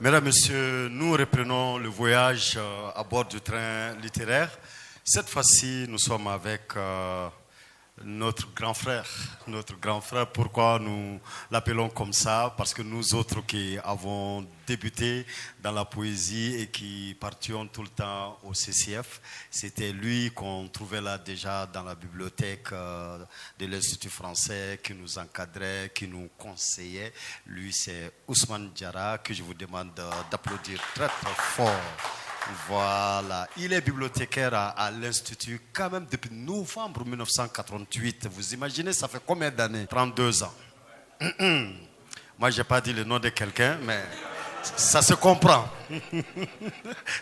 Mesdames, Messieurs, nous reprenons le voyage à bord du train littéraire. Cette fois-ci, nous sommes avec notre grand frère. Notre grand frère, pourquoi nous l'appelons comme ça? Parce que nous autres qui avons débuté dans la poésie et qui partions tout le temps au CCF, c'était lui qu'on trouvait là déjà dans la bibliothèque de l'Institut français, qui nous encadrait, qui nous conseillait. Lui, c'est Ousmane Diarra, que je vous demande d'applaudir très très fort. Voilà, il est bibliothécaire à l'Institut quand même depuis novembre 1988. Vous imaginez, ça fait combien d'années? 32 ans. Moi, je n'ai pas dit le nom de quelqu'un, mais ça se comprend.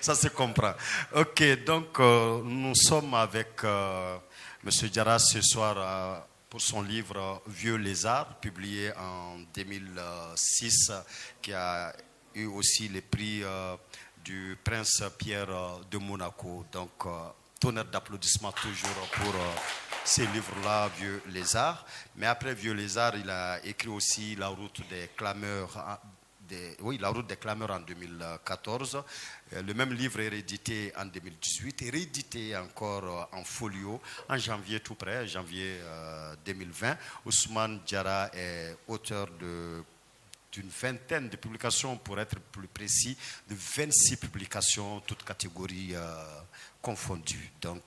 Ça se comprend. Ok, donc nous sommes avec M. Diarra ce soir pour son livre Vieux Lézard, publié en 2006, qui a eu aussi les prix du prince Pierre de Monaco. Donc, tonnerre d'applaudissements toujours pour ces livres-là, Vieux Lézard. Mais après Vieux Lézard, il a écrit aussi La route des clameurs. La route des clameurs en 2014. Le même livre est réédité en 2018 et réédité encore en folio en janvier tout près, janvier 2020. Ousmane Diarra est auteur d'une vingtaine de publications, pour être plus précis, de 26 publications, toutes catégories confondues. Donc,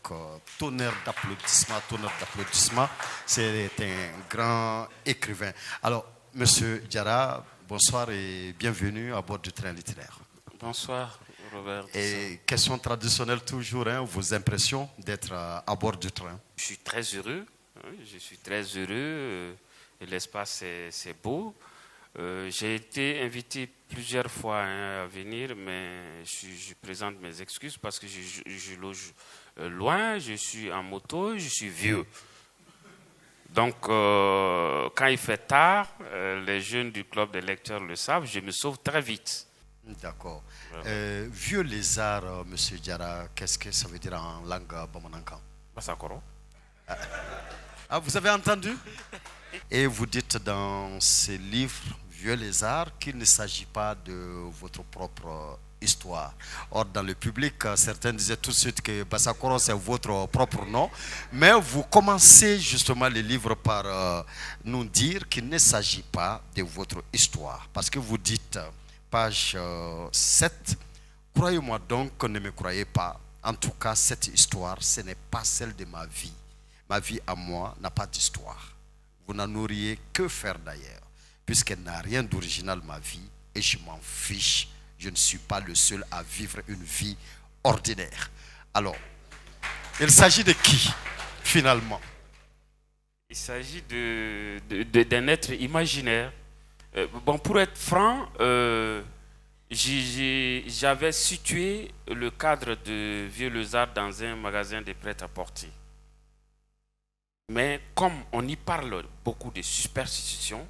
tonnerre d'applaudissements, c'est un grand écrivain. Alors, Monsieur Diarra, bonsoir et bienvenue à bord du train littéraire. Bonsoir, Robert. Et question traditionnelle toujours, vos impressions d'être à bord du train? Je suis très heureux, je suis très heureux, l'espace c'est beau. J'ai été invité plusieurs fois à venir, mais je présente mes excuses parce que je loge loin, je suis en moto, je suis vieux. Donc, quand il fait tard, les jeunes du club des lecteurs le savent, je me sauve très vite. D'accord. Voilà. Vieux Lézard, Monsieur Diarra, qu'est-ce que ça veut dire en langue bamanankan? Basakoro. Ah, vous avez entendu? Et vous dites dans ces livres, Vieux Lézard, qu'il ne s'agit pas de votre propre histoire. Or, dans le public, certains disaient tout de suite que Basakoro, c'est votre propre nom. Mais vous commencez justement les livres par nous dire qu'il ne s'agit pas de votre histoire. Parce que vous dites, page 7, croyez-moi donc que ne me croyez pas. En tout cas, cette histoire, ce n'est pas celle de ma vie. Ma vie à moi n'a pas d'histoire. Vous n'en auriez que faire d'ailleurs, puisqu'elle n'a rien d'original ma vie, et je m'en fiche. Je ne suis pas le seul à vivre une vie ordinaire. Alors, il s'agit de qui, finalement? Il s'agit d'un être imaginaire. Bon, pour être franc, j'avais situé le cadre de Vieux Lézard dans un magasin de prêt-à-porter. Mais comme on y parle beaucoup de superstitions,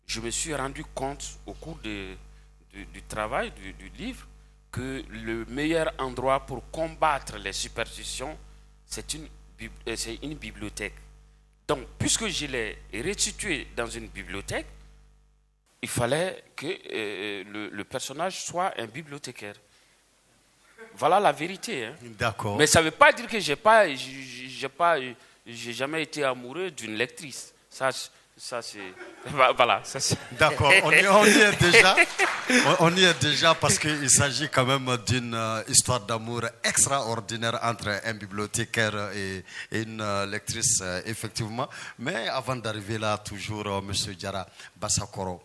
je me suis rendu compte au cours du travail du livre que le meilleur endroit pour combattre les superstitions, c'est une bibliothèque. Donc, puisque je l'ai restitué dans une bibliothèque, il fallait que le personnage soit un bibliothécaire. Voilà la vérité. Hein. D'accord. Mais ça ne veut pas dire que j'ai jamais été amoureux d'une lectrice. Ça c'est... Voilà. D'accord, on y est déjà. On y est déjà parce qu'il s'agit quand même d'une histoire d'amour extraordinaire entre un bibliothécaire et une lectrice, effectivement. Mais avant d'arriver là, toujours, Monsieur Diarra, Basakoro.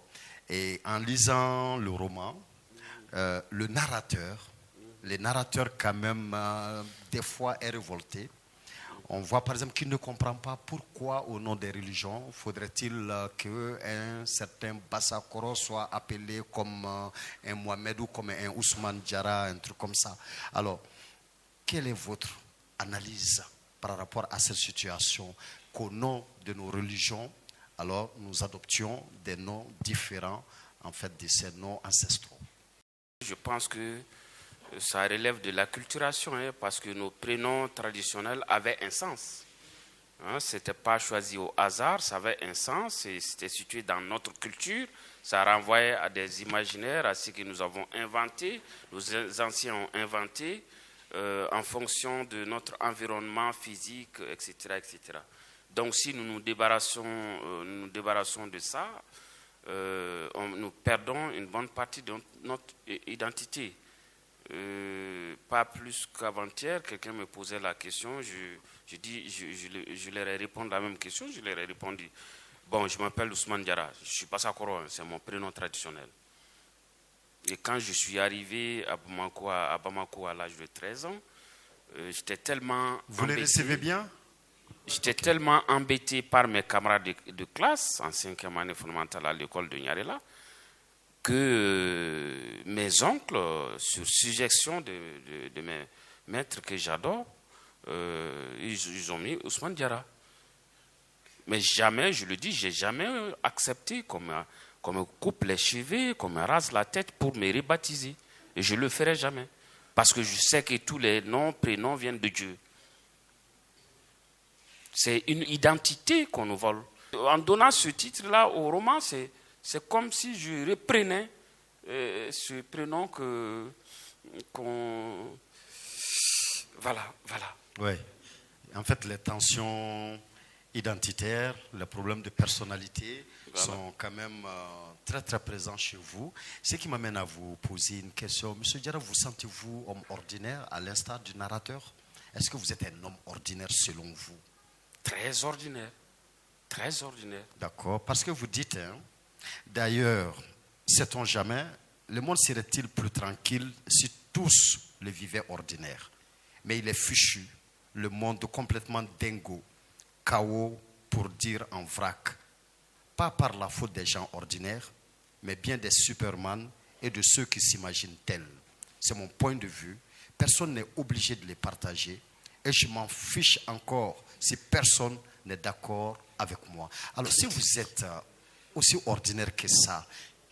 Et en lisant le roman, le narrateur quand même, des fois est révolté. On voit par exemple qu'il ne comprend pas pourquoi au nom des religions faudrait-il qu'un certain Basakoro soit appelé comme un Mohamed ou comme un Ousmane Diarra, un truc comme ça. Alors, quelle est votre analyse par rapport à cette situation qu'au nom de nos religions, alors nous adoptions des noms différents en fait de ces noms ancestraux? Je pense que ça relève de l'acculturation, parce que nos prénoms traditionnels avaient un sens. Hein, ce n'était pas choisi au hasard, ça avait un sens, et c'était situé dans notre culture. Ça renvoyait à des imaginaires, à ce que nous avons inventé, nos anciens ont inventé, en fonction de notre environnement physique, etc., etc. Donc si nous nous débarrassons de ça, nous perdons une bonne partie de notre identité. Pas plus qu'avant-hier, quelqu'un me posait la question, je leur ai répondu la même question, je leur ai répondu, bon, je m'appelle Ousmane Diarra, je ne suis pas Sakoro, c'est mon prénom traditionnel. Et quand je suis arrivé à Bamako à l'âge de 13 ans, j'étais tellement Vous les recevez bien? J'étais tellement embêté par mes camarades de classe, en 5e année fondamentale à l'école de Nyarela, que mes oncles, sur suggestion de mes maîtres que j'adore, ils ont mis Ousmane Diarra. Mais jamais, je le dis, j'ai jamais accepté qu'on me coupe les cheveux, qu'on me rase la tête pour me rebaptiser. Et je ne le ferai jamais. Parce que je sais que tous les noms, prénoms viennent de Dieu. C'est une identité qu'on nous vole. En donnant ce titre-là au roman, c'est comme si je reprenais ce prénom qu'on... Voilà. Oui. En fait, les tensions identitaires, les problèmes de personnalité sont quand même très très présents chez vous. Ce qui m'amène à vous poser une question. Monsieur Diarra, vous sentez-vous homme ordinaire à l'instar du narrateur? Est-ce que vous êtes un homme ordinaire selon vous? Très ordinaire. Très ordinaire. D'accord. Parce que vous dites, hein, d'ailleurs, sait-on jamais, le monde serait-il plus tranquille si tous le vivaient ordinaire? Mais il est fichu, le monde complètement dingo, chaos pour dire en vrac. Pas par la faute des gens ordinaires, mais bien des superman et de ceux qui s'imaginent tels. C'est mon point de vue. Personne n'est obligé de les partager. Et je m'en fiche encore si personne n'est d'accord avec moi. Alors si vous êtes aussi ordinaire que ça,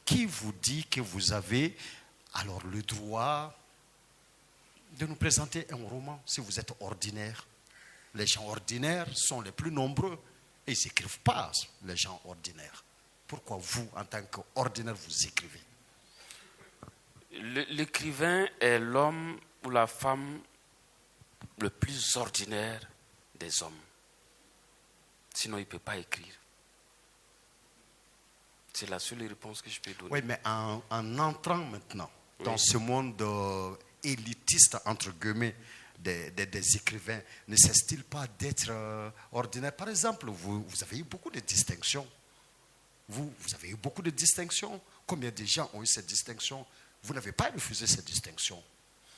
qui vous dit que vous avez alors le droit de nous présenter un roman si vous êtes ordinaire? Les gens ordinaires sont les plus nombreux et ils n'écrivent pas, les gens ordinaires. Pourquoi vous, en tant qu'ordinaire, vous écrivez? L'écrivain est l'homme ou la femme le plus ordinaire des hommes. Sinon, il ne peut pas écrire. C'est la seule réponse que je peux donner. Oui, mais en entrant maintenant dans ce monde élitiste, entre guillemets, des écrivains, ne cesse-t-il pas d'être ordinaire? Par exemple, vous avez eu beaucoup de distinctions. Vous avez eu beaucoup de distinctions. Combien de gens ont eu cette distinction? Vous n'avez pas refusé cette distinction.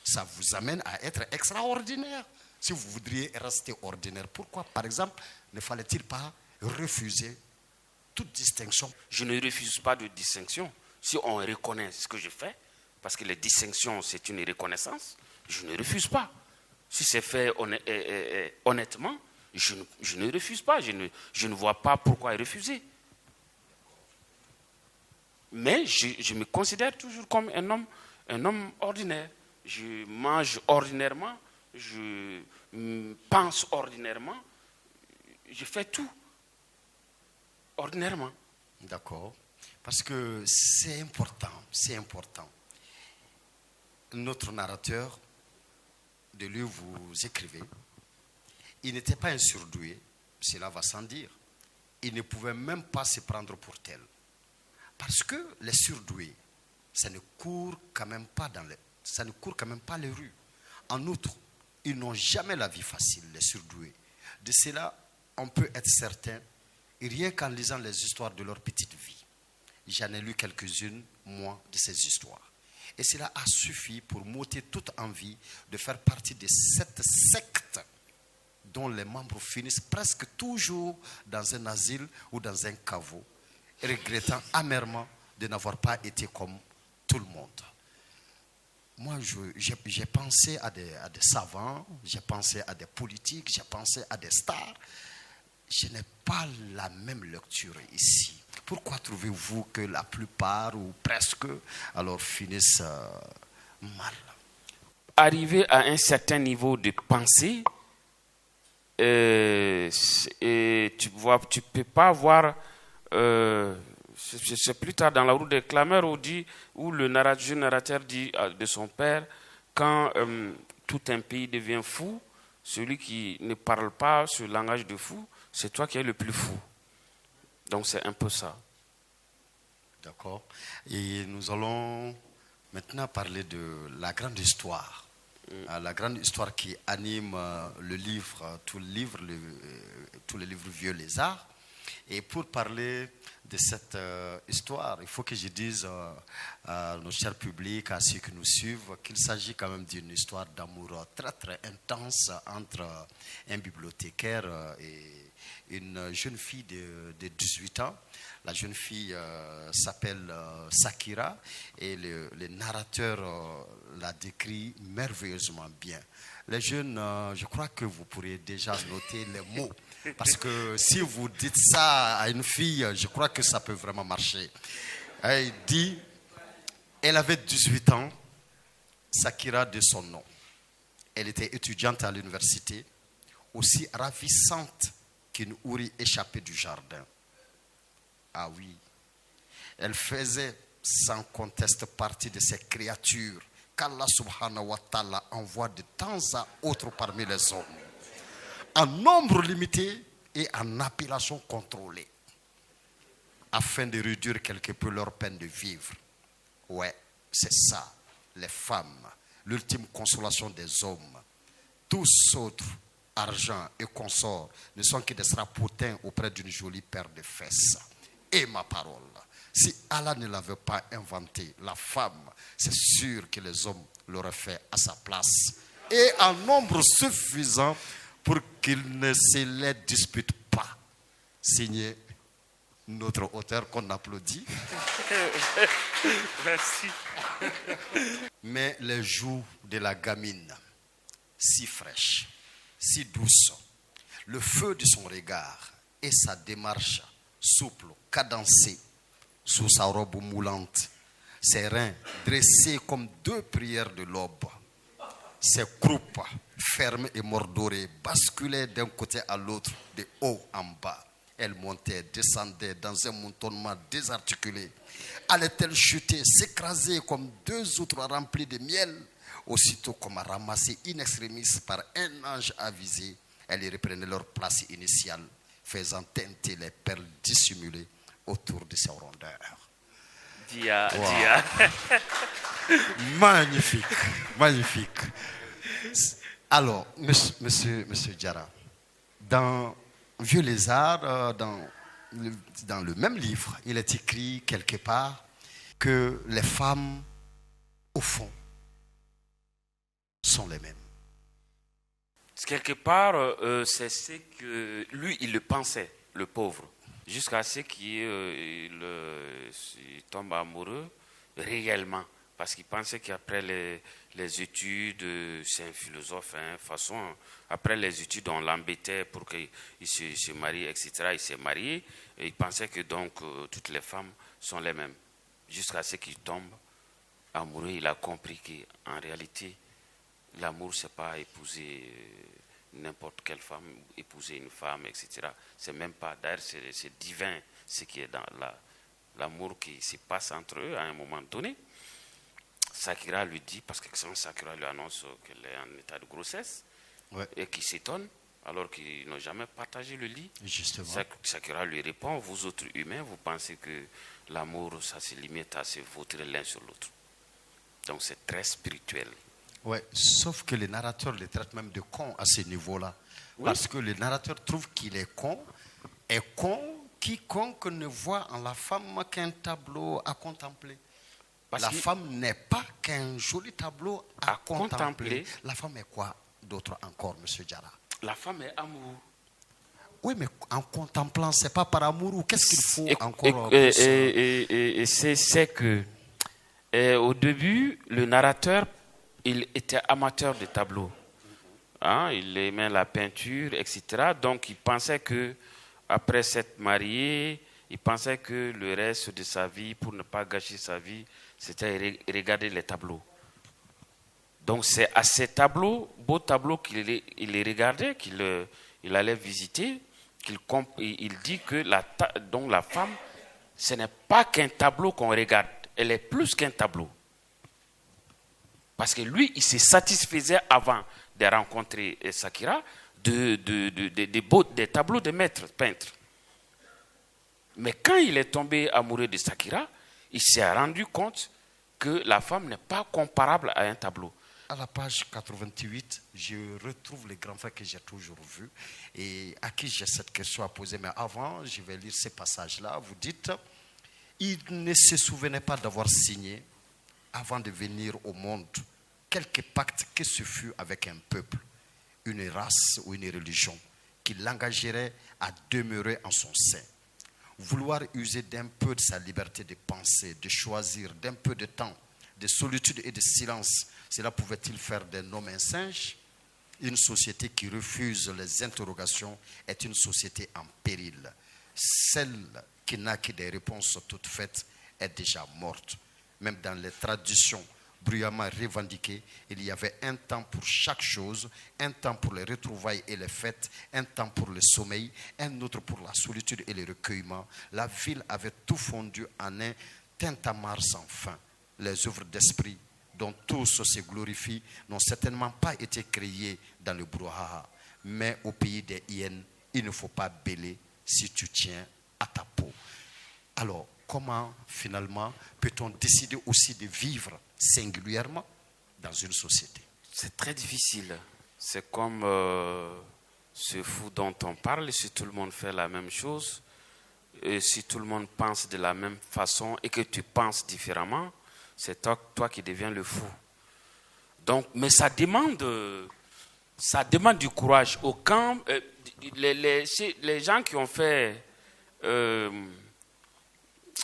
Ça vous amène à être extraordinaire. Si vous voudriez rester ordinaire, pourquoi, par exemple, ne fallait-il pas refuser toute distinction? Je ne refuse pas de distinction. Si on reconnaît ce que je fais, parce que les distinctions, c'est une reconnaissance, je ne refuse pas. Si c'est fait honnêtement, je ne refuse pas. Je ne vois pas pourquoi refuser. Mais je me considère toujours comme un homme ordinaire. Je mange ordinairement, je pense ordinairement, je fais tout ordinairement. D'accord. Parce que c'est important, c'est important. Notre narrateur, de lui vous écrivez, il n'était pas un surdoué, cela va sans dire. Il ne pouvait même pas se prendre pour tel. Parce que les surdoués, ça ne court quand même pas les rues. En outre, ils n'ont jamais la vie facile, les surdoués. De cela, on peut être certain, et rien qu'en lisant les histoires de leur petite vie. J'en ai lu quelques-unes, moi, de ces histoires. Et cela a suffi pour m'ôter toute envie de faire partie de cette secte dont les membres finissent presque toujours dans un asile ou dans un caveau, regrettant amèrement de n'avoir pas été comme tout le monde. Moi, j'ai pensé à des savants, j'ai pensé à des politiques, j'ai pensé à des stars. Je n'ai pas la même lecture ici. Pourquoi trouvez-vous que la plupart, ou presque, alors finissent mal? Arriver à un certain niveau de pensée, et tu peux pas voir. C'est plus tard dans la route des clameurs où le narrateur dit de son père, quand tout un pays devient fou, celui qui ne parle pas ce langage de fou, c'est toi qui es le plus fou. Donc c'est un peu ça. D'accord. Et nous allons maintenant parler de la grande histoire. La grande histoire qui anime le livre, tous les livres Vieux Lézard. Et pour parler de cette histoire, il faut que je dise à nos chers publics, à ceux qui nous suivent, qu'il s'agit quand même d'une histoire d'amour très très intense entre un bibliothécaire et une jeune fille de 18 ans. La jeune fille s'appelle Sakira et le narrateur la décrit merveilleusement bien. Les jeunes, je crois que vous pourriez déjà noter les mots. Parce que si vous dites ça à une fille, je crois que ça peut vraiment marcher. Elle dit, elle avait 18 ans, Sakira de son nom. Elle était étudiante à l'université, aussi ravissante qu'une houri échappée du jardin. Ah oui, elle faisait sans conteste partie de ces créatures qu'Allah subhanahu wa ta'ala envoie de temps à autre parmi les hommes, en nombre limité et en appellation contrôlée, afin de réduire quelque peu leur peine de vivre. Ouais, c'est ça, les femmes, l'ultime consolation des hommes. Tous autres, argent et consorts, ne sont que des strapotins auprès d'une jolie paire de fesses. Et ma parole, si Allah ne l'avait pas inventé, la femme, c'est sûr que les hommes l'auraient fait à sa place. Et en nombre suffisant pour qu'ils ne se les disputent pas. Signé notre auteur qu'on applaudit. Merci. Mais les joues de la gamine, si fraîches, si douces, le feu de son regard et sa démarche souple, cadencée, sous sa robe moulante, ses reins dressés comme deux prières de l'aube, ses croupes fermes et mordorées basculaient d'un côté à l'autre, de haut en bas. Elle montait, descendait dans un moutonnement désarticulé. Allait-elle chuter, s'écraser comme deux outres remplies de miel? Aussitôt comme ramassée in extremis par un ange avisé, elles reprenaient leur place initiale, faisant teinter les perles dissimulées autour de ses rondeurs. Dia. Magnifique, magnifique. Alors, monsieur Diarra, dans Vieux Lézard, dans le même livre, il est écrit quelque part que les femmes, au fond, sont les mêmes. Quelque part, c'est ce que lui, il le pensait, le pauvre, jusqu'à ce qu'il tombe amoureux réellement. Parce qu'il pensait qu'après les études, c'est un philosophe, après les études, on l'embêtait pour qu'il se marie, etc. Il s'est marié et il pensait que donc toutes les femmes sont les mêmes. Jusqu'à ce qu'il tombe amoureux, il a compris qu'en réalité, l'amour, c'est pas épouser n'importe quelle femme, épouser une femme, etc. C'est même pas, d'ailleurs, c'est divin ce qui est dans l'amour qui se passe entre eux à un moment donné. Sakira lui dit, parce que Sakira lui annonce qu'elle est en état de grossesse, ouais, et qu'il s'étonne, alors qu'ils n'ont jamais partagé le lit. Justement. Sakira lui répond, vous autres humains, vous pensez que l'amour, ça se limite à se vautrer l'un sur l'autre. Donc c'est très spirituel. Ouais, sauf que le narrateur le traite même de con à ce niveau-là. Oui. Parce que le narrateur trouve qu'il est con, et con, quiconque ne voit en la femme qu'un tableau à contempler. La femme n'est pas qu'un joli tableau à contempler. La femme est quoi d'autre encore, monsieur Diarra? La femme est amour. Oui, mais en contemplant, c'est pas par amour ou qu'est-ce qu'il faut encore et c'est que au début, le narrateur, il était amateur de tableaux. Il aimait la peinture, etc. Donc, il pensait que après s'être marié, il pensait que le reste de sa vie, pour ne pas gâcher sa vie, c'était regarder les tableaux. Donc c'est à ces tableaux, beaux tableaux qu'il les regardait, qu'il il allait visiter, il dit que donc la femme, ce n'est pas qu'un tableau qu'on regarde, elle est plus qu'un tableau. Parce que lui, il se satisfaisait avant de rencontrer Sakira des tableaux de maîtres peintres. Mais quand il est tombé amoureux de Sakira, il s'est rendu compte que la femme n'est pas comparable à un tableau. À la page 88, je retrouve les grands frères que j'ai toujours vus et à qui j'ai cette question à poser. Mais avant, je vais lire ces passages-là. Vous dites, il ne se souvenait pas d'avoir signé, avant de venir au monde, quelque pacte que ce fût avec un peuple, une race ou une religion, qui l'engagerait à demeurer en son sein. Vouloir user d'un peu de sa liberté de penser, de choisir, d'un peu de temps, de solitude et de silence, cela pouvait-il faire d'un homme un singe? Une société qui refuse les interrogations est une société en péril. Celle qui n'a que des réponses toutes faites est déjà morte. Même dans les traditions bruyamment revendiquées, il y avait un temps pour chaque chose, un temps pour les retrouvailles et les fêtes, un temps pour le sommeil, un autre pour la solitude et le recueillement. La ville avait tout fondu en un tintamarre sans fin. Les œuvres d'esprit dont tous se glorifient n'ont certainement pas été créées dans le brouhaha. Mais au pays des hyènes, il ne faut pas bêler si tu tiens à ta peau. Alors, comment finalement peut-on décider aussi de vivre singulièrement dans une société? C'est très difficile. C'est comme ce fou dont on parle, si tout le monde fait la même chose, et si tout le monde pense de la même façon et que tu penses différemment, c'est toi qui deviens le fou. Donc, mais ça demande du courage. Les gens qui ont fait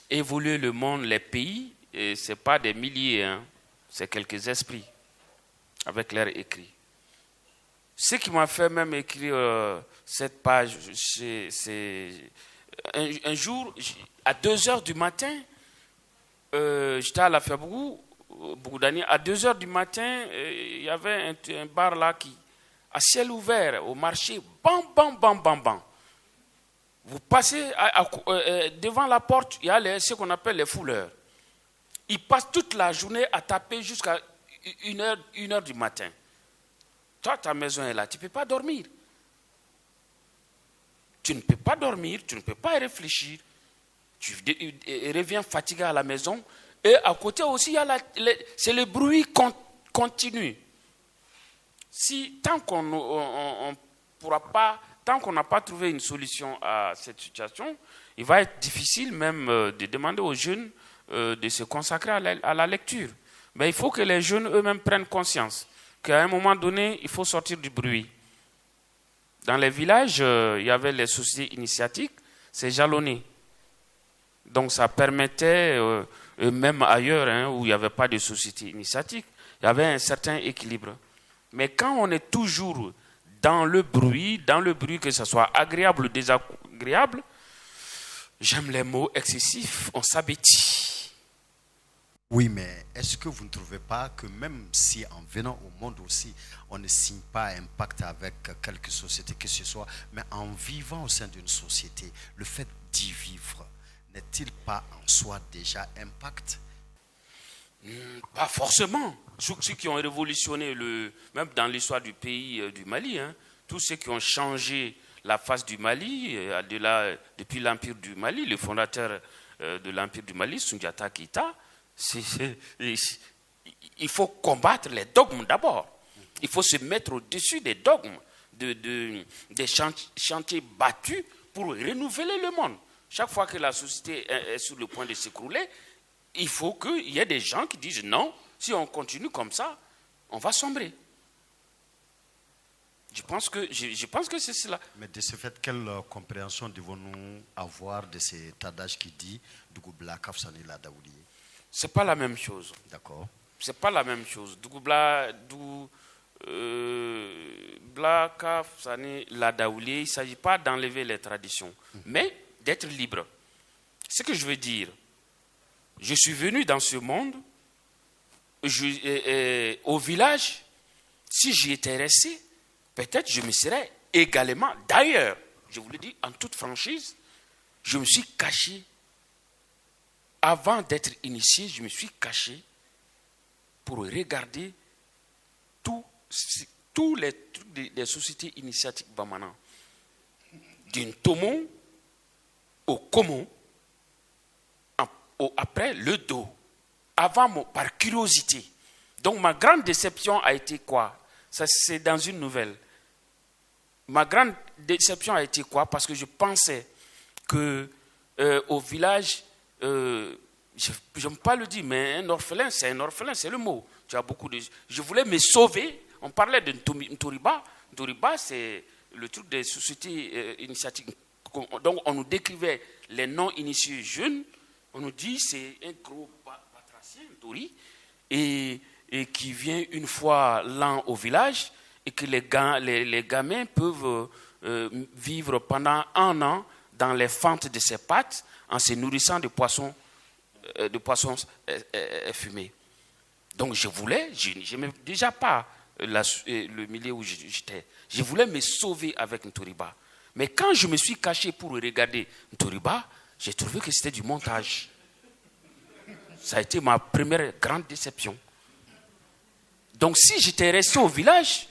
évoluer le monde, les pays, ce n'est pas des milliers, hein, c'est quelques esprits avec l'air écrit. Ce qui m'a fait même écrire cette page, c'est un jour, à 2h du matin, j'étais à la Bougdani, à 2h du matin, il y avait un bar là à ciel ouvert, au marché, bam, bam, bam, bam, bam. Vous passez devant la porte, il y a ce qu'on appelle les fouleurs. Ils passent toute la journée à taper jusqu'à 1h du matin. Toi, ta maison est là, tu ne peux pas dormir. Tu ne peux pas dormir, tu ne peux pas réfléchir. Tu reviens fatigué à la maison. Et à côté aussi, il y a c'est le bruit continu. Tant qu'on n'a pas trouvé une solution à cette situation, il va être difficile même de demander aux jeunes de se consacrer à la lecture. Mais il faut que les jeunes eux-mêmes prennent conscience qu'à un moment donné, il faut sortir du bruit. Dans les villages, il y avait les sociétés initiatiques, c'est jalonné. Donc ça permettait, même ailleurs, hein, où il n'y avait pas de société initiatique, il y avait un certain équilibre. Mais quand on est toujours dans le bruit, que ce soit agréable ou désagréable, j'aime les mots excessifs, on s'abêtit. Oui, mais est-ce que vous ne trouvez pas que même si en venant au monde aussi, on ne signe pas un pacte avec quelque société que ce soit, mais en vivant au sein d'une société, le fait d'y vivre, n'est-il pas en soi déjà un pacte? Pas forcément. Ceux qui ont révolutionné, même dans l'histoire du pays du Mali, hein, tous ceux qui ont changé la face du Mali, depuis l'Empire du Mali, le fondateur de l'Empire du Mali, Soundiata Keïta, il faut combattre les dogmes d'abord. Il faut se mettre au-dessus des dogmes, des chantiers battus pour renouveler le monde. Chaque fois que la société est sur le point de s'écrouler, il faut qu'il y ait des gens qui disent non, si on continue comme ça, on va sombrer. Je pense que c'est cela. Mais de ce fait, quelle compréhension devons-nous avoir de cet adage qui dit Dougoubla Kafsani la Daouli? C'est pas la même chose. D'accord. C'est pas la même chose. Dougoubla Kafsani la Daouli, il ne s'agit pas d'enlever les traditions, mais d'être libre. Ce que je veux dire, je suis venu dans ce monde, au village, si j'y étais resté, peut-être je me serais également, d'ailleurs, je vous le dis en toute franchise, je me suis caché, avant d'être initié, je me suis caché pour regarder tous les trucs des sociétés initiatiques Bamana. D'une Tomo au Komo, après le dos, avant par curiosité. Donc ma grande déception a été quoi? Ça, c'est dans une nouvelle. Ma grande déception a été quoi? Parce que je pensais que au village, je n'aime pas le dire, mais un orphelin, c'est le mot. Tu as beaucoup de. Je voulais me sauver. On parlait de Ntoriba. Ntoriba, c'est le truc des sociétés initiatiques. Donc on nous décrivait les non-initiés jeunes. On nous dit c'est un gros batracien, Ntori, et qui vient une fois l'an au village, et que les gamins peuvent vivre pendant 1 an dans les fentes de ses pattes en se nourrissant de poissons fumés. Donc je n'aimais déjà pas le milieu où j'étais. Je voulais me sauver avec Ntoriba. Mais quand je me suis caché pour regarder Ntoriba, j'ai trouvé que c'était du montage. Ça a été ma première grande déception. Donc si j'étais resté au village,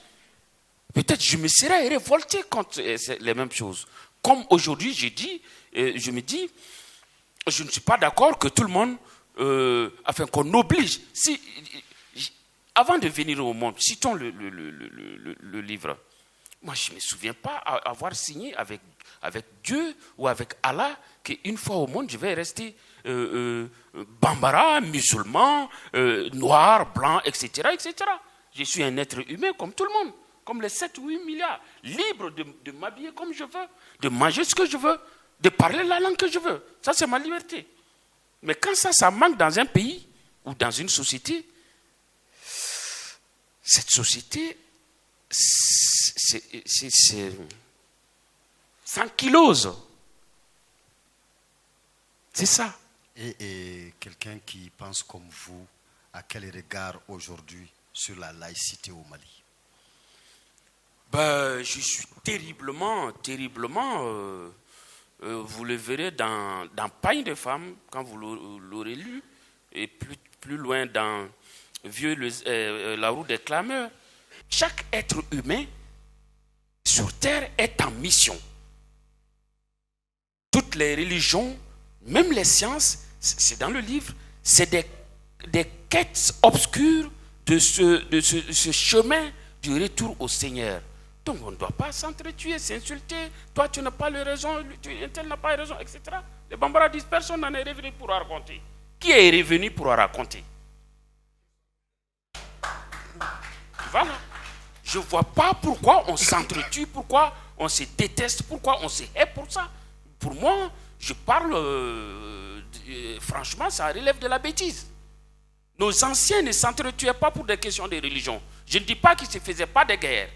peut-être je me serais révolté contre les mêmes choses. Comme aujourd'hui, je me dis, je ne suis pas d'accord que tout le monde, qu'on oblige. Avant de venir au monde, citons le livre. Moi, je ne me souviens pas avoir signé avec Dieu ou avec Allah qu'une fois au monde, je vais rester bambara, musulman, noir, blanc, etc., etc. Je suis un être humain comme tout le monde, comme les 7 ou 8 milliards, libre de m'habiller comme je veux, de manger ce que je veux, de parler la langue que je veux. Ça, c'est ma liberté. Mais quand ça manque dans un pays ou dans une société, cette société, c'est ankylose. C'est ça. Et quelqu'un qui pense comme vous, à quel regard aujourd'hui sur la laïcité au Mali? Je suis terriblement, vous le verrez dans Pagne de femmes, quand vous l'aurez lu, et plus loin dans La roue des clameurs. Chaque être humain sur terre est en mission. Toutes les religions, même les sciences, c'est dans le livre, c'est des quêtes obscures de ce chemin du retour au Seigneur. Donc on ne doit pas s'entretuer, s'insulter. Toi tu n'as pas le raison, tel n'a pas raison, etc. Les Bambara disent personne n'en est revenu pour raconter. Qui est revenu pour raconter? Voilà. Je ne vois pas pourquoi on s'entretue, pourquoi on se déteste, pourquoi on se hait pour ça. Pour moi, je parle franchement, ça relève de la bêtise. Nos anciens ne s'entretuaient pas pour des questions de religion. Je ne dis pas qu'ils ne se faisaient pas de guerre.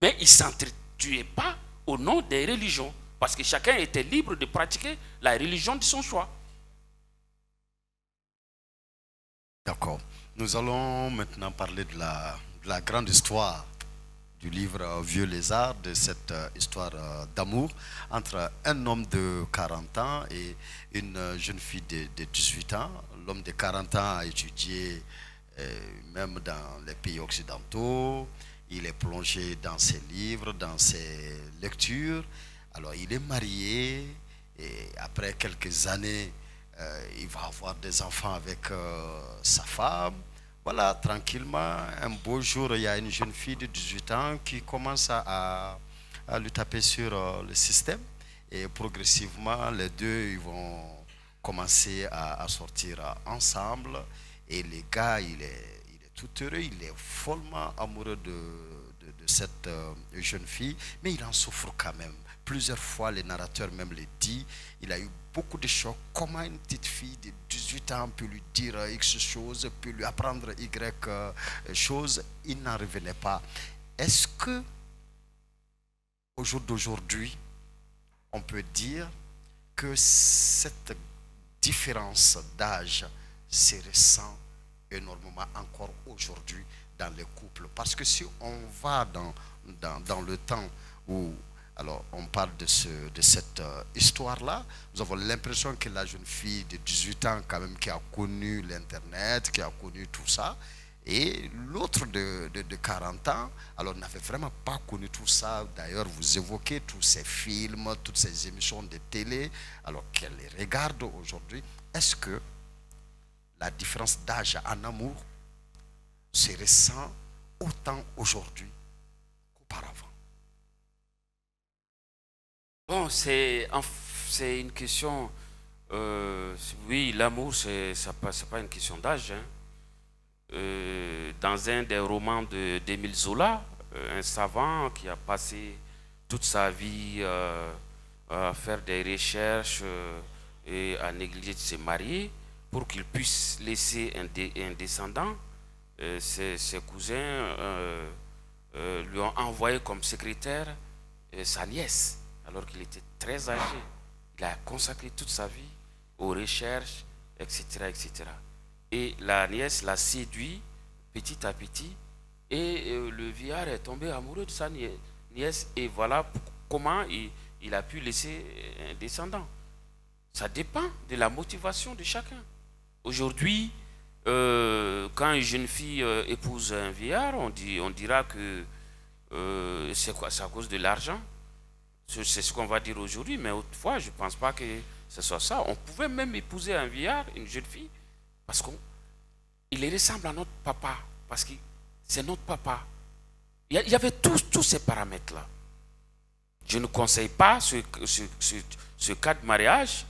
Mais ils ne s'entretuaient pas au nom des religions. Parce que chacun était libre de pratiquer la religion de son choix. D'accord. Nous allons maintenant parler de la grande histoire du livre Vieux Lézard, de cette histoire d'amour entre un homme de 40 ans et une jeune fille de 18 ans. L'homme de 40 ans a étudié même dans les pays occidentaux. Il est plongé dans ses livres, dans ses lectures. Alors il est marié et après quelques années, il va avoir des enfants avec sa femme. Voilà, tranquillement, un beau jour, il y a une jeune fille de 18 ans qui commence à lui taper sur le système. Et progressivement, les deux ils vont commencer à sortir ensemble. Et le gars, il est tout heureux, il est follement amoureux de cette jeune fille, mais il en souffre quand même. Plusieurs fois, le narrateur même le dit, il a eu beaucoup de chocs. Comment une petite fille de 18 ans peut lui dire X chose, peut lui apprendre Y chose? Il n'en revenait pas. Est-ce que, au jour d'aujourd'hui, on peut dire que cette différence d'âge se ressent énormément encore aujourd'hui dans les couples. Parce que si on va dans le temps où alors on parle de cette histoire-là, nous avons l'impression que la jeune fille de 18 ans quand même qui a connu l'Internet, qui a connu tout ça, et l'autre de 40 ans, alors n'avait vraiment pas connu tout ça. D'ailleurs, vous évoquez tous ces films, toutes ces émissions de télé, alors qu'elle les regarde aujourd'hui. Est-ce que la différence d'âge en amour se ressent autant aujourd'hui qu'auparavant? Bon, c'est une question. Oui, l'amour, c'est pas une question d'âge, hein. Dans un des romans d'Émile Zola, un savant qui a passé toute sa vie à faire des recherches et à négliger de se marier pour qu'il puisse laisser un descendant, ses cousins lui ont envoyé comme secrétaire sa nièce, alors qu'il était très âgé. Il a consacré toute sa vie aux recherches, etc., etc. Et la nièce l'a séduit petit à petit, et le vieillard est tombé amoureux de sa nièce, et voilà comment il a pu laisser un descendant. Ça dépend de la motivation de chacun. Aujourd'hui, quand une jeune fille épouse un vieillard, on dira que c'est à cause de l'argent. C'est ce qu'on va dire aujourd'hui, mais autrefois, je ne pense pas que ce soit ça. On pouvait même épouser un vieillard, une jeune fille, parce qu'il ressemble à notre papa, parce que c'est notre papa. Il y avait tous ces paramètres-là. Je ne conseille pas ce cas de mariage,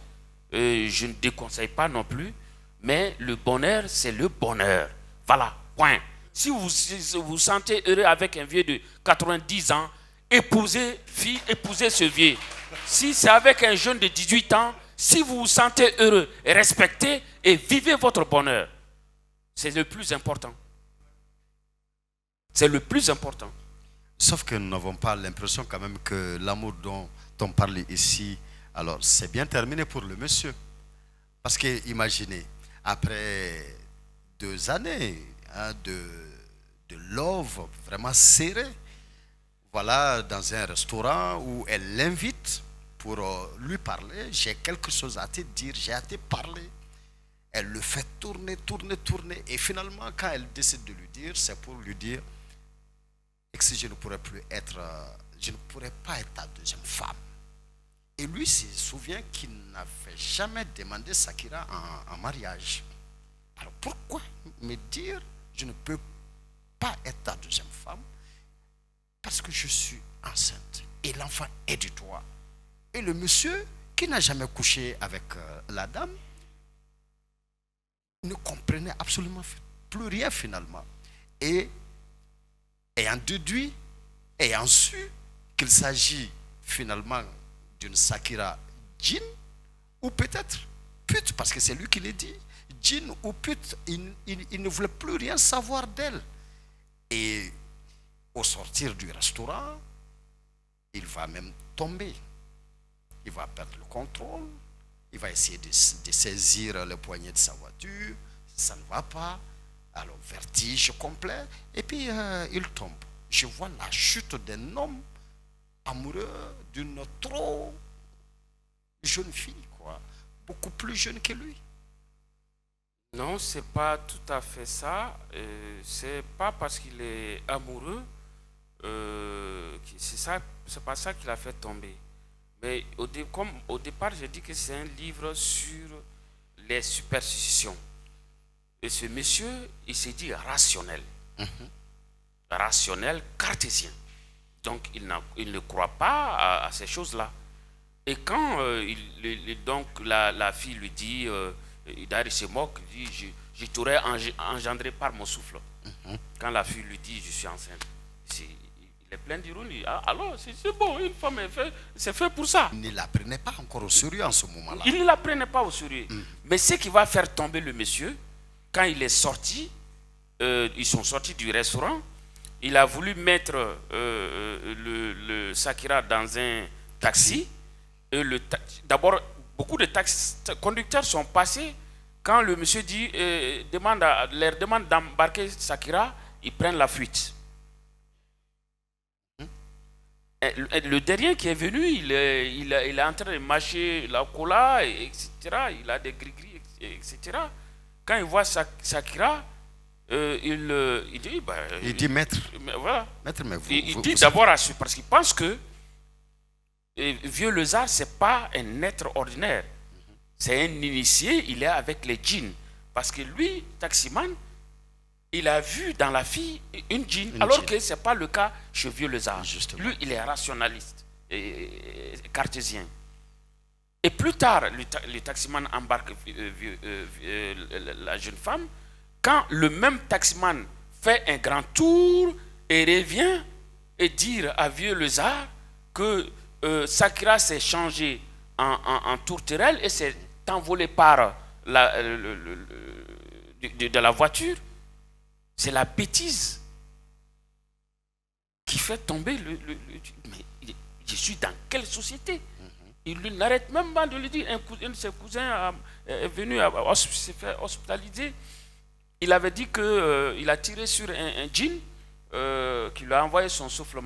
je ne déconseille pas non plus, mais le bonheur, c'est le bonheur. Voilà, point. Si vous vous sentez heureux avec un vieux de 90 ans, épousez ce vieux. Si c'est avec un jeune de 18 ans, si vous vous sentez heureux, respectez et vivez votre bonheur. C'est le plus important. C'est le plus important. Sauf que nous n'avons pas l'impression quand même que l'amour dont on parle ici, alors c'est bien terminé pour le monsieur. Parce que imaginez, après 2 années de love vraiment serré, voilà, dans un restaurant où elle l'invite pour lui parler. J'ai quelque chose à te dire, j'ai à te parler. Elle le fait tourner. Et finalement, quand elle décide de lui dire, c'est pour lui dire que si je ne pourrais pas être ta deuxième femme. Et lui se souvient qu'il n'avait jamais demandé Sakira en mariage. Alors pourquoi me dire je ne peux pas être ta deuxième femme? Parce que je suis enceinte et l'enfant est de toi. Et le monsieur qui n'a jamais couché avec la dame ne comprenait absolument plus rien finalement. Et ayant su qu'il s'agit finalement d'une Sakira djinn ou peut-être pute, parce que c'est lui qui l'a dit, djinn ou pute, il ne voulait plus rien savoir d'elle. Et au sortir du restaurant, il va même tomber. Il va perdre le contrôle. Il va essayer de saisir le poignet de sa voiture. Ça ne va pas. Alors, vertige complet. Et puis, il tombe. Je vois la chute d'un homme amoureux d'une trop jeune fille, quoi. Beaucoup plus jeune que lui. Non, c'est pas tout à fait ça. C'est pas parce qu'il est amoureux, c'est pas ça qui l'a fait tomber. Mais comme au départ, j'ai dit que c'est un livre sur les superstitions. Et ce monsieur, il s'est dit rationnel. Rationnel, cartésien. Donc, il ne croit pas à ces choses-là. Et quand donc la fille lui dit, il se moque, il dit, je t'aurais engendré par mon souffle. Quand la fille lui dit, je suis enceinte, il est plein d'ironie. Ah, alors, c'est bon, une femme c'est fait pour ça. Il ne la prenait pas encore au sérieux en ce moment-là. Il ne la prenait pas au sérieux. Mais ce qui va faire tomber le monsieur, quand il est sorti, ils sont sortis du restaurant, il a voulu mettre le Sakira dans un taxi. Et d'abord, beaucoup de conducteurs sont passés quand le monsieur dit, leur demande d'embarquer Sakira, ils prennent la fuite. Le dernier qui est venu, il est en train de mâcher la cola, etc. Il a des gris-gris, etc. Quand il voit Sakira, il dit, il dit maître. Voilà. Maître, mais il dit d'abord parce qu'il pense que Vieux Lézard, ce n'est pas un être ordinaire. C'est un initié, il est avec les djinns. Parce que lui, taximan, il a vu dans la fille une djinn, alors que ce n'est pas le cas chez Vieux Lézard. Lui, il est rationaliste, et cartésien. Et plus tard, le taximan embarque la jeune femme. Quand le même taximan fait un grand tour et revient et dire à Vieux Lézard que Sakira s'est changé en tourterelle et s'est envolé par de la voiture, c'est la bêtise qui fait tomber mais je suis dans quelle société? Il n'arrête même pas de lui dire. Un de ses cousins est venu s'est fait hospitaliser. Il avait dit qu'il a tiré sur un djinn qui lui a envoyé son souffle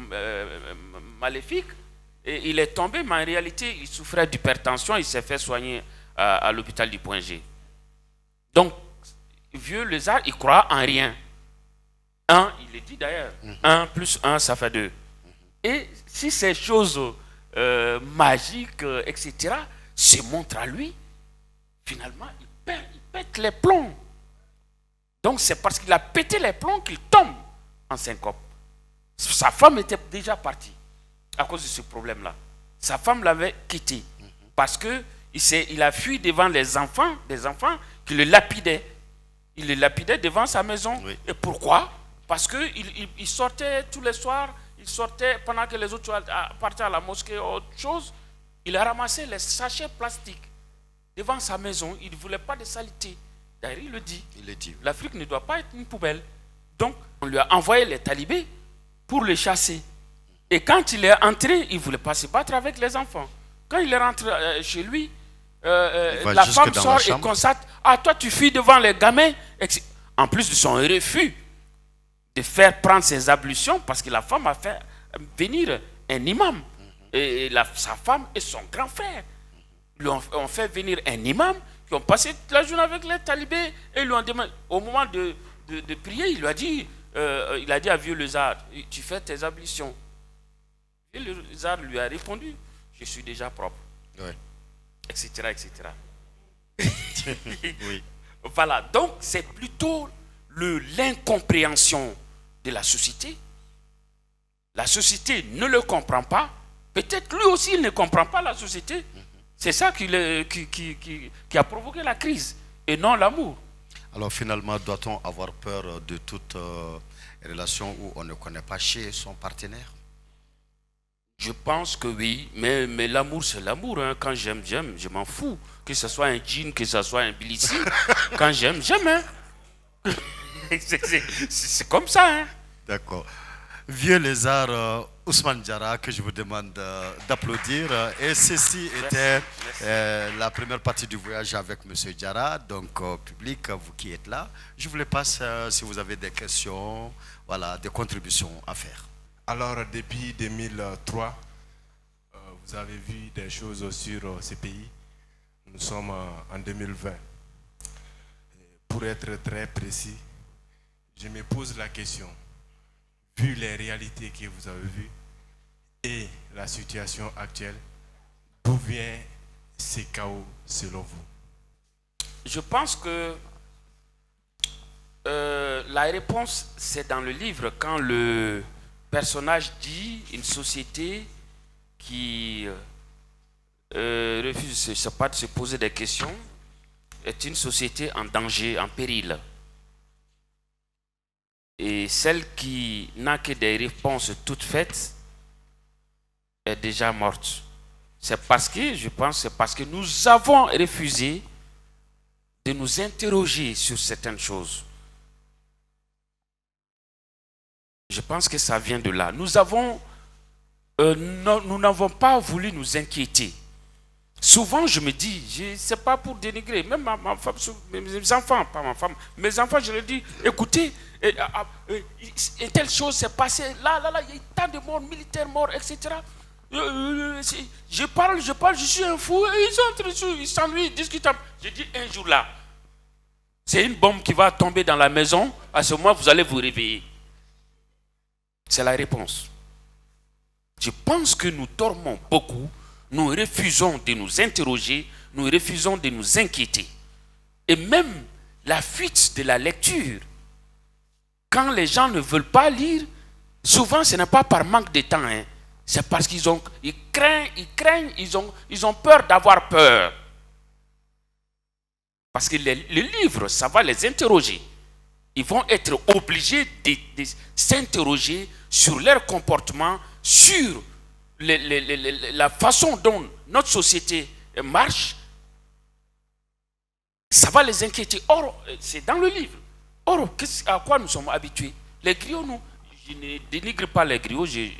maléfique et il est tombé, mais en réalité il souffrait d'hypertension. Il s'est fait soigner à l'hôpital du Point G. Donc Vieux Lézard, il croit en rien. Il le dit d'ailleurs, 1 plus 1 ça fait 2. Et si ces choses magiques, etc., se montrent à lui, finalement il pète les plombs. Donc c'est parce qu'il a pété les plombs qu'il tombe en syncope. Sa femme était déjà partie à cause de ce problème-là. Sa femme l'avait quitté parce qu'il a fui devant des enfants qui le lapidaient. Il le lapidait devant sa maison. Oui. Et pourquoi? Parce qu'il sortait tous les soirs, il sortait pendant que les autres partaient à la mosquée ou autre chose. Il a ramassé les sachets plastiques devant sa maison. Il ne voulait pas de saleté. D'ailleurs, il le dit. L'Afrique ne doit pas être une poubelle. Donc, on lui a envoyé les talibés pour le chasser. Et quand il est entré, il ne voulait pas se battre avec les enfants. Quand il est rentré chez lui, la femme sort et constate: ah, toi, tu fuis devant les gamins. En plus de son refus de faire prendre ses ablutions, parce que la femme a fait venir un imam. Et sa femme et son grand frère lui ont fait venir un imam. Qui ont passé toute la journée avec les talibés et lui ont demandé, au moment de prier, il a dit à Vieux Lézard: tu fais tes ablutions. Vieux Lézard lui a répondu: je suis déjà propre. Oui. Etc. etc. Oui. Voilà, donc c'est plutôt l'incompréhension de la société. La société ne le comprend pas. Peut-être lui aussi il ne comprend pas la société. C'est ça qui a provoqué la crise et non l'amour. Alors finalement, doit-on avoir peur de toute relation où on ne connaît pas chez son partenaire? Je pense que oui, mais l'amour c'est l'amour. Hein. Quand j'aime, je m'en fous. Que ce soit un djinn, que ce soit un bilissi. Quand j'aime, j'aime. Hein. C'est comme ça. Hein. D'accord. Vieux Lézard, Ousmane Diarra, que je vous demande d'applaudir. Et ceci était la première partie du voyage avec M. Diarra. Donc, public, vous qui êtes là, je vous les passe si vous avez des questions, voilà, des contributions à faire. Alors, depuis 2003, vous avez vu des choses sur ces pays. Nous sommes en 2020. Pour être très précis, je me pose la question. Vu les réalités que vous avez vues et la situation actuelle, d'où vient ce chaos selon vous? Je pense que la réponse, c'est dans le livre, quand le personnage dit une société qui refuse de se poser des questions est une société en danger, en péril. Et celle qui n'a que des réponses toutes faites est déjà morte. C'est parce que nous avons refusé de nous interroger sur certaines choses. Je pense que ça vient de là. Nous n'avons pas voulu nous inquiéter. Souvent, je me dis, c'est pas pour dénigrer, même ma femme, mes enfants, pas ma femme, mes enfants, je leur dis, écoutez, une telle chose s'est passée, là, il y a tant de morts, militaires morts, etc. Je parle, je suis un fou, et ils sont entre eux, ils s'ennuient, ils discutent. Je dis, un jour là, c'est une bombe qui va tomber dans la maison, à ce moment, vous allez vous réveiller. C'est la réponse. Je pense que nous dormons beaucoup. Nous refusons de nous interroger, nous refusons de nous inquiéter. Et même la fuite de la lecture, quand les gens ne veulent pas lire, souvent ce n'est pas par manque de temps, hein. C'est parce qu'ils craignent, ils ont peur d'avoir peur. Parce que les livres, ça va les interroger. Ils vont être obligés de s'interroger sur leur comportement, sur la façon dont notre société marche. Ça va les inquiéter. Or, c'est dans le livre. Or, à quoi nous sommes habitués? Les griots, je ne dénigre pas les griots, j'ai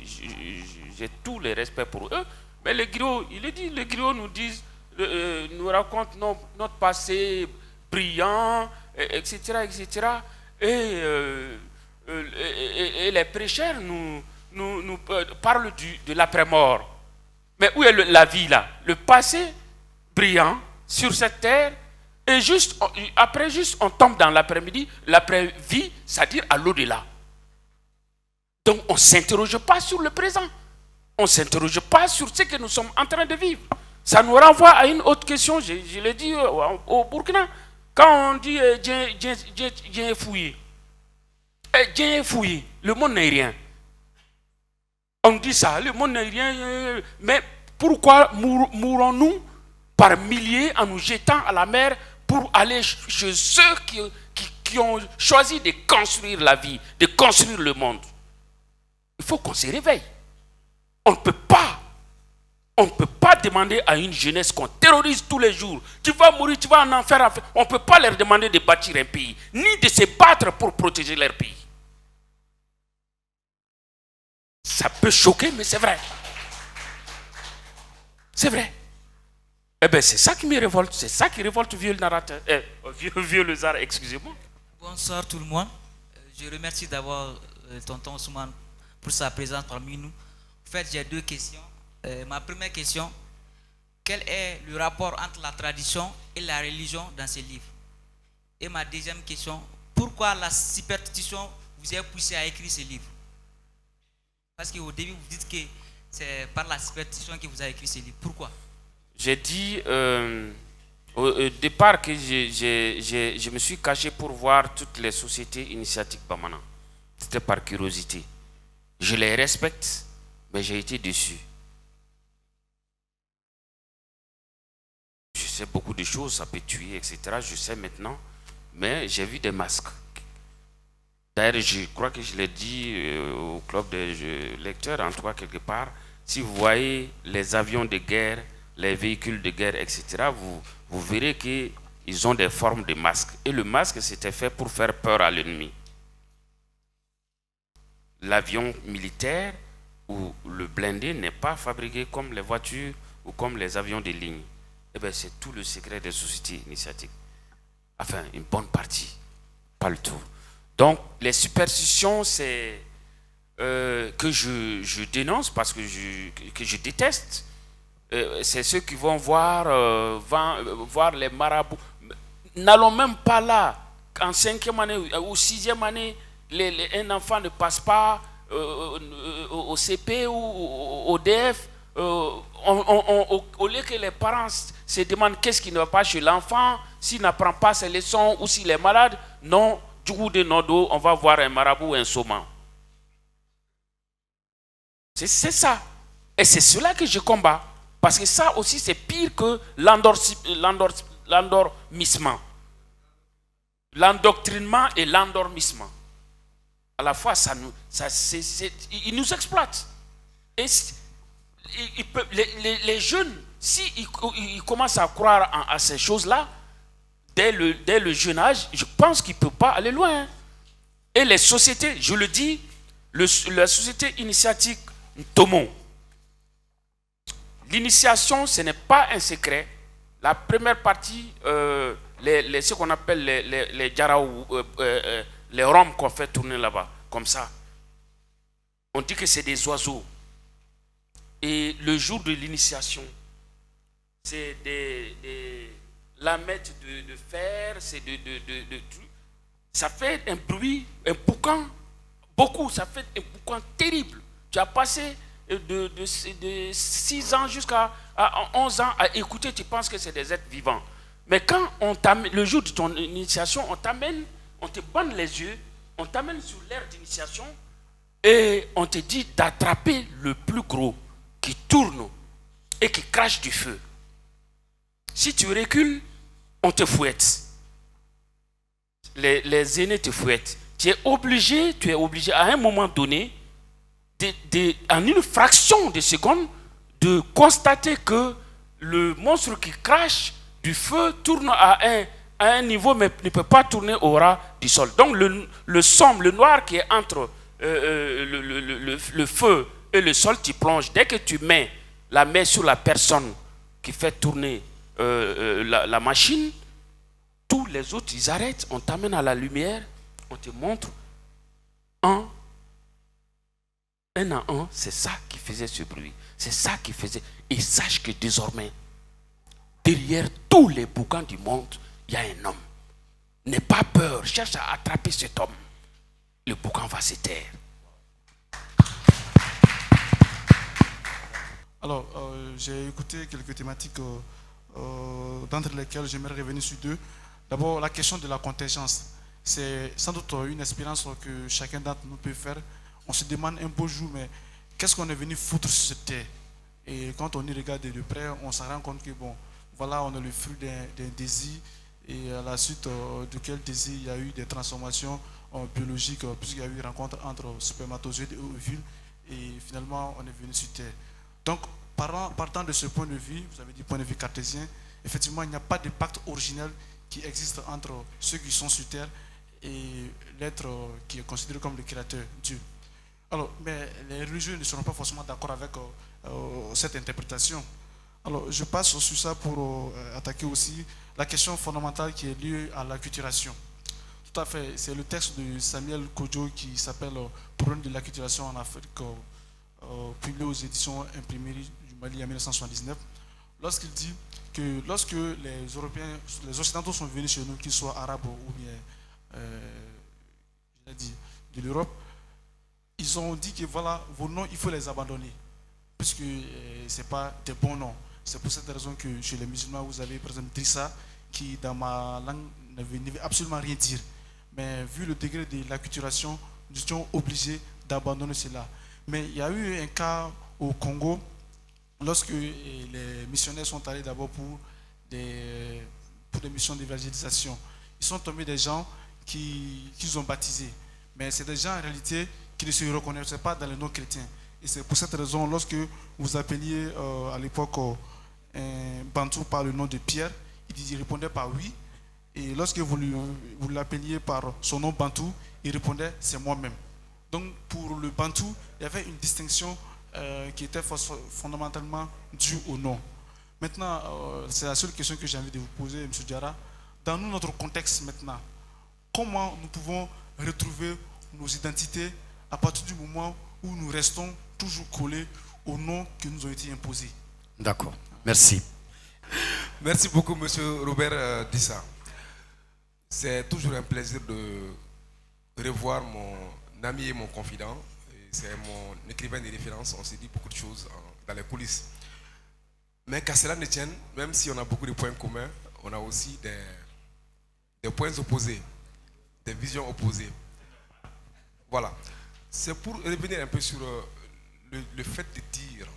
tout le respect pour eux. Mais les griots, les griots nous disent, nous racontent notre passé brillant, etc., etc. Et les prêcheurs nous parlent de l'après-mort. Mais où est la vie là? Le passé brillant sur cette terre, et après on tombe dans l'après-midi, l'après-vie, c'est-à-dire à l'au-delà. Donc on ne s'interroge pas sur le présent. On ne s'interroge pas sur ce que nous sommes en train de vivre. Ça nous renvoie à une autre question, je l'ai dit au Burkina. Quand on dit Dieu est fouillé, Dieu est fouillé, le monde n'est rien. On dit ça, le monde n'est rien. Mais pourquoi mourons-nous par milliers en nous jetant à la mer pour aller chez ceux qui ont choisi de construire la vie, de construire le monde? Il faut qu'on se réveille. On ne peut pas demander à une jeunesse qu'on terrorise tous les jours. Tu vas mourir, tu vas en enfer. On ne peut pas leur demander de bâtir un pays, ni de se battre pour protéger leur pays. Ça peut choquer, mais c'est vrai. C'est vrai. Eh bien, c'est ça qui me révolte. C'est ça qui révolte vieux narrateur. Vieux Lézard, excusez-moi. Bonsoir tout le monde. Je remercie d'abord tonton Ousmane pour sa présence parmi nous. En fait, j'ai deux questions. Ma première question, quel est le rapport entre la tradition et la religion dans ces livres? Et ma deuxième question, pourquoi la superstition vous a poussé à écrire ces livres? Parce qu'au début, vous dites que c'est par la superstition que vous avez écrit ces livres. Pourquoi? J'ai dit au départ que je me suis caché pour voir toutes les sociétés initiatiques Bamana. C'était par curiosité. Je les respecte, mais j'ai été déçu. Je sais beaucoup de choses, ça peut tuer, etc. Je sais maintenant, mais j'ai vu des masques. D'ailleurs, je crois que je l'ai dit au club des lecteurs, en tout cas quelque part, si vous voyez les avions de guerre, les véhicules de guerre, etc., vous verrez qu'ils ont des formes de masques. Et le masque, c'était fait pour faire peur à l'ennemi. L'avion militaire ou le blindé n'est pas fabriqué comme les voitures ou comme les avions de ligne. Eh bien, c'est tout le secret des sociétés initiatiques. Enfin, une bonne partie, pas le tout. Donc, les superstitions, c'est que je dénonce parce que je déteste. C'est ceux qui vont voir les marabouts. N'allons même pas là. En 5e année ou 6e année, un enfant ne passe pas au CP ou au DF. Au lieu que les parents se demandent qu'est-ce qui ne va pas chez l'enfant, s'il n'apprend pas ses leçons ou s'il est malade, non, du coup de Nodo, on va voir un marabout ou un saumon. C'est ça. Et c'est cela que je combats. Parce que ça aussi, c'est pire que l'endormissement. L'endoctrinement et l'endormissement. À la fois, ils nous exploitent. Et les jeunes, s'ils commencent à croire à ces choses-là, dès le jeune âge, je pense qu'ils ne peuvent pas aller loin. Et les sociétés, je le dis, la société initiatique Tomo, L'initiation, ce n'est pas un secret. La première partie, ce qu'on appelle les djaraou, les roms qu'on fait tourner là-bas, comme ça. On dit que c'est des oiseaux. Et le jour de l'initiation, c'est des lamettes de fer, c'est de ça fait un bruit, un boucan, beaucoup, ça fait un boucan terrible. Tu as passé de 6 ans jusqu'à 11 ans à écouter, tu penses que c'est des êtres vivants. Mais quand on t'amène, le jour de ton initiation, on t'amène, on te bande les yeux, on t'amène sur l'aire d'initiation et on te dit d'attraper le plus gros qui tourne et qui crache du feu. Si tu recules, on te fouette. Les aînés te fouettent. Tu es obligé à un moment donné, en une fraction de seconde, de constater que le monstre qui crache du feu tourne à un niveau, mais ne peut pas tourner au ras du sol. Donc le sombre, le noir qui est entre le feu et le sol, tu plonges. Dès que tu mets la main sur la personne qui fait tourner la machine, tous les autres, ils arrêtent, on t'amène à la lumière, on te montre un à un, c'est ça qui faisait ce bruit. C'est ça qui faisait. Et sache que désormais, derrière tous les boucans du monde, il y a un homme. N'aie pas peur, cherche à attraper cet homme. Le boucan va se taire. Alors, j'ai écouté quelques thématiques d'entre lesquelles j'aimerais revenir sur deux. D'abord, la question de la contingence. C'est sans doute une expérience que chacun d'entre nous peut faire. On se demande un beau jour, mais qu'est-ce qu'on est venu foutre sur cette terre? Et quand on y regarde de près, on se rend compte que, bon, voilà, on est le fruit d'un désir, et à la suite de quel désir il y a eu des transformations biologiques, puisqu'il y a eu une rencontre entre spermatozoïdes et ovules, et finalement, on est venu sur terre. Donc, partant de ce point de vue, vous avez dit point de vue cartésien, effectivement, il n'y a pas de pacte originel qui existe entre ceux qui sont sur terre et l'être qui est considéré comme le créateur, Dieu. Alors, mais les religieux ne seront pas forcément d'accord avec cette interprétation. Alors, je passe sur ça pour attaquer aussi la question fondamentale qui est liée à l'acculturation. Tout à fait, c'est le texte de Samuel Kodjo qui s'appelle Problème de l'acculturation en Afrique, publié aux éditions Imprimerie du Mali en 1979, lorsqu'il dit que lorsque les Européens, les Occidentaux sont venus chez nous, qu'ils soient arabes ou bien de l'Europe, ils ont dit que voilà, vos noms, il faut les abandonner, puisque ce n'est pas des bons noms. C'est pour cette raison que chez les musulmans, vous avez par exemple Drissa, qui dans ma langue ne veut absolument rien dire. Mais vu le degré de l'acculturation, nous étions obligés d'abandonner cela. Mais il y a eu un cas au Congo, lorsque les missionnaires sont allés d'abord pour des missions d'évangélisation. Ils sont tombés des gens qu'ils ont baptisés. Mais c'est des gens en réalité qui ne se reconnaissaient pas dans le nom chrétien. Et c'est pour cette raison, lorsque vous appeliez à l'époque un Bantou par le nom de Pierre, il répondait par oui. Et lorsque vous l'appeliez par son nom Bantou, il répondait c'est moi-même. Donc pour le Bantou, il y avait une distinction qui était fondamentalement due au nom. Maintenant, c'est la seule question que j'ai envie de vous poser, M. Diarra. Dans notre contexte maintenant, comment nous pouvons retrouver nos identités à partir du moment où nous restons toujours collés aux noms qui nous ont été imposés? D'accord, merci. Merci beaucoup, M. Robert Dissa. C'est toujours un plaisir de revoir mon ami et mon confident. C'est mon écrivain de référence. On s'est dit beaucoup de choses dans les coulisses. Mais qu'à cela ne tienne, même si on a beaucoup de points communs, on a aussi des points opposés, des visions opposées. Voilà. C'est pour revenir un peu sur le fait de dire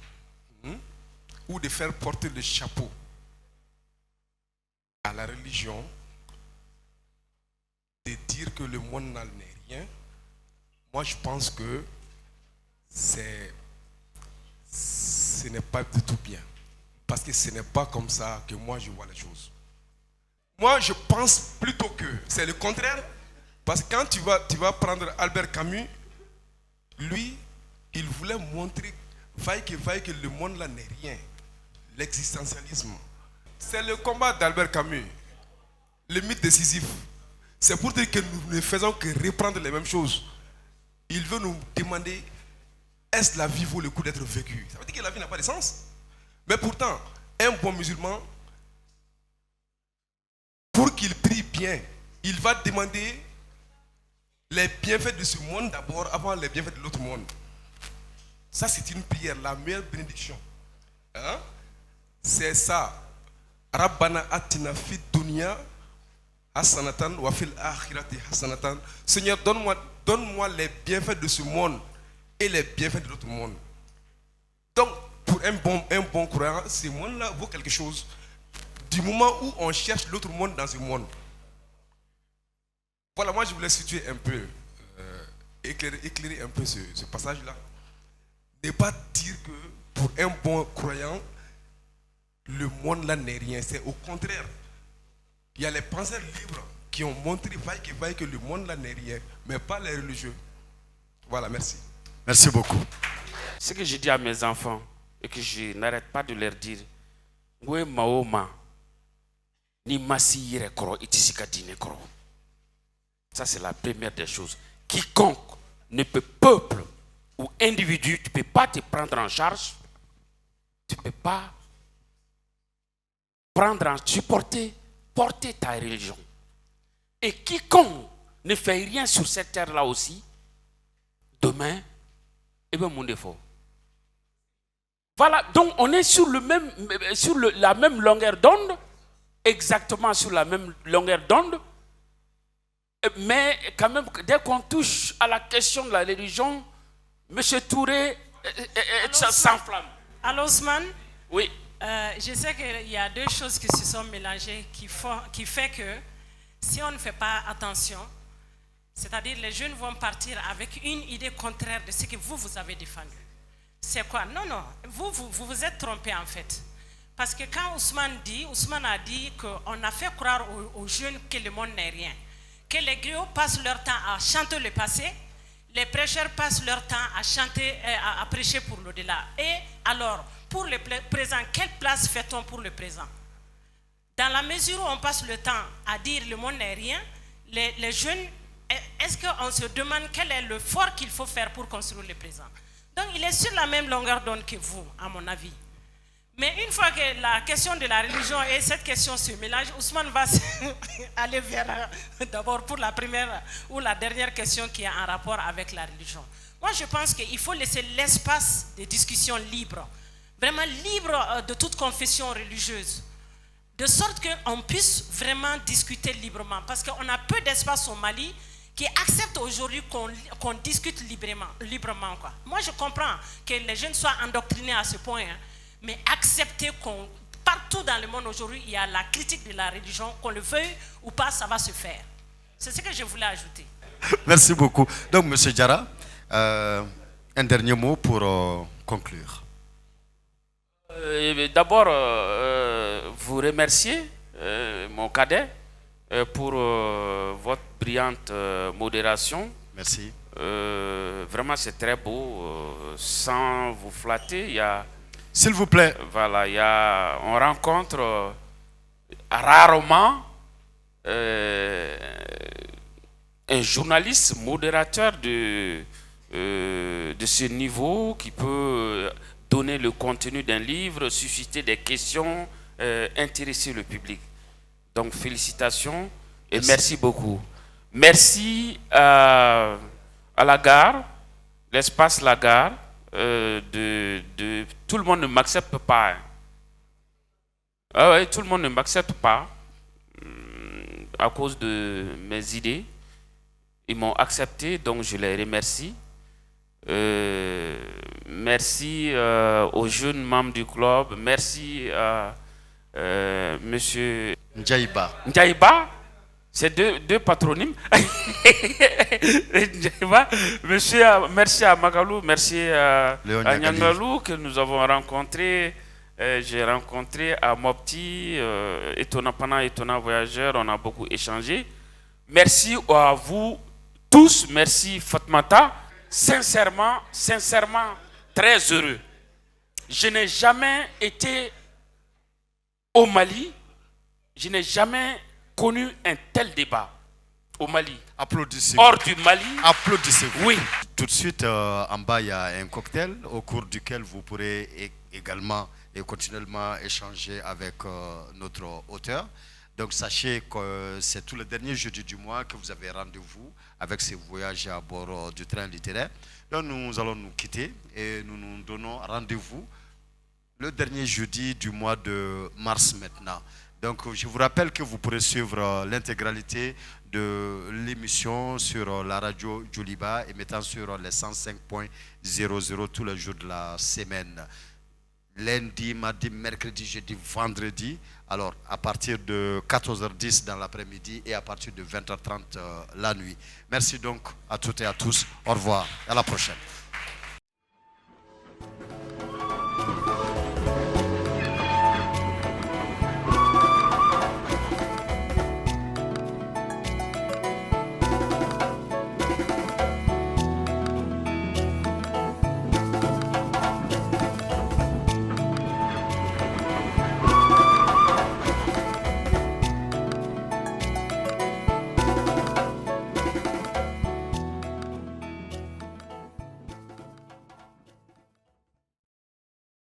ou de faire porter le chapeau à la religion, de dire que le monde n'en est rien. Moi, je pense que ce n'est pas du tout bien. Parce que ce n'est pas comme ça que moi je vois les choses. Moi, je pense plutôt que c'est le contraire. Parce que quand tu vas prendre Albert Camus, lui, il voulait montrer, vaille que le monde là n'est rien. l'existentialisme. C'est le combat d'Albert Camus, le mythe décisif. C'est pour dire que nous ne faisons que reprendre les mêmes choses. Il veut nous demander, est-ce la vie vaut le coup d'être vécue? Ça veut dire que la vie n'a pas de sens. Mais pourtant, un bon musulman, pour qu'il prie bien, il va demander les bienfaits de ce monde d'abord avant les bienfaits de l'autre monde. Ça, c'est une prière, la meilleure bénédiction. Hein? C'est ça. Rabbana atina fid dunya hasanatan wa fil akhirati hasanatan. Seigneur, donne-moi les bienfaits de ce monde et les bienfaits de l'autre monde. Donc, pour un bon croyant, ce monde-là vaut quelque chose. Du moment où on cherche l'autre monde dans ce monde. Voilà, moi je voulais situer un peu, éclairer un peu ce passage-là. Ne pas dire que pour un bon croyant, le monde-là n'est rien. C'est au contraire. Il y a les penseurs libres qui ont montré que le monde-là n'est rien, mais pas les religieux. Voilà, merci. Merci beaucoup. Ce que je dis à mes enfants et que je n'arrête pas de leur dire, oui, Mahoma, ni masire koro itisika dine koro. Ça, c'est la première des choses. Quiconque ne peut, peuple ou individu, tu ne peux pas te prendre en charge, tu ne peux pas porter ta religion. Et quiconque ne fait rien sur cette terre-là aussi, demain, eh bien, mon défaut. Voilà, donc on est sur la même longueur d'onde, exactement sur la même longueur d'onde, mais quand même, dès qu'on touche à la question de la religion, M. Touré s'enflamme. Alors, Ousmane, oui. Je sais qu'il y a deux choses qui se sont mélangées qui fait que si on ne fait pas attention, c'est-à-dire les jeunes vont partir avec une idée contraire de ce que vous avez défendu. C'est quoi? Non, vous vous êtes trompé en fait. Parce que quand Ousmane a dit qu'on a fait croire aux jeunes que le monde n'est rien, que les griots passent leur temps à chanter le passé, les prêcheurs passent leur temps à chanter, à prêcher pour l'au-delà. Et alors, pour le présent, quelle place fait-on pour le présent? Dans la mesure où on passe le temps à dire le monde n'est rien, les jeunes, est-ce qu'on se demande quel est le fort qu'il faut faire pour construire le présent? Donc il est sur la même longueur d'onde que vous, à mon avis. Mais une fois que la question de la religion et cette question se mélangent, Ousmane va aller vers d'abord pour la première ou la dernière question qui a un rapport avec la religion. Moi je pense qu'il faut laisser l'espace de discussion libre, vraiment libre de toute confession religieuse, de sorte qu'on puisse vraiment discuter librement, parce qu'on a peu d'espace au Mali qui accepte aujourd'hui qu'on discute librement, quoi. Moi je comprends que les jeunes soient endoctrinés à ce point, hein, mais accepter qu'on partout dans le monde aujourd'hui il y a la critique de la religion, qu'on le veuille ou pas, ça va se faire. C'est ce que je voulais ajouter. Merci beaucoup. Donc M. Diarra, un dernier mot pour conclure. D'abord, vous remercier mon cadet pour votre brillante modération. Merci. Vraiment, c'est très beau. Sans vous flatter, il y a... S'il vous plaît. Voilà, on rencontre rarement un journaliste modérateur de ce niveau qui peut donner le contenu d'un livre, susciter des questions, intéresser le public. Donc félicitations et merci beaucoup. Merci à la gare, l'espace La Gare, tout le monde ne m'accepte pas. Hein. Ah ouais, tout le monde ne m'accepte pas à cause de mes idées. Ils m'ont accepté, donc je les remercie. Merci aux jeunes membres du club. Merci à Monsieur Ndiaïba. C'est deux patronymes. Merci à Magalou, merci à Nyangalou que nous avons rencontré. J'ai rencontré à Mopti, étonnant voyageur, on a beaucoup échangé. Merci à vous tous, merci Fatmata. Sincèrement, très heureux. Je n'ai jamais été au Mali, je n'ai jamais connu un tel débat. Au Mali. Applaudissez. Hors du Mali. Applaudissez. Oui. Tout de suite, en bas, il y a un cocktail au cours duquel vous pourrez également et continuellement échanger avec notre auteur. Donc sachez que c'est tout le dernier jeudi du mois que vous avez rendez-vous avec ces voyages à bord du train littéraire. Donc nous allons nous quitter et nous nous donnons rendez-vous le dernier jeudi du mois de mars maintenant. Donc je vous rappelle que vous pourrez suivre l'intégralité de l'émission sur la radio Djoliba émettant sur les 105.00 tous les jours de la semaine. Lundi, mardi, mercredi, jeudi, vendredi. Alors à partir de 14h10 dans l'après-midi et à partir de 20h30 la nuit. Merci donc à toutes et à tous. Au revoir. À la prochaine.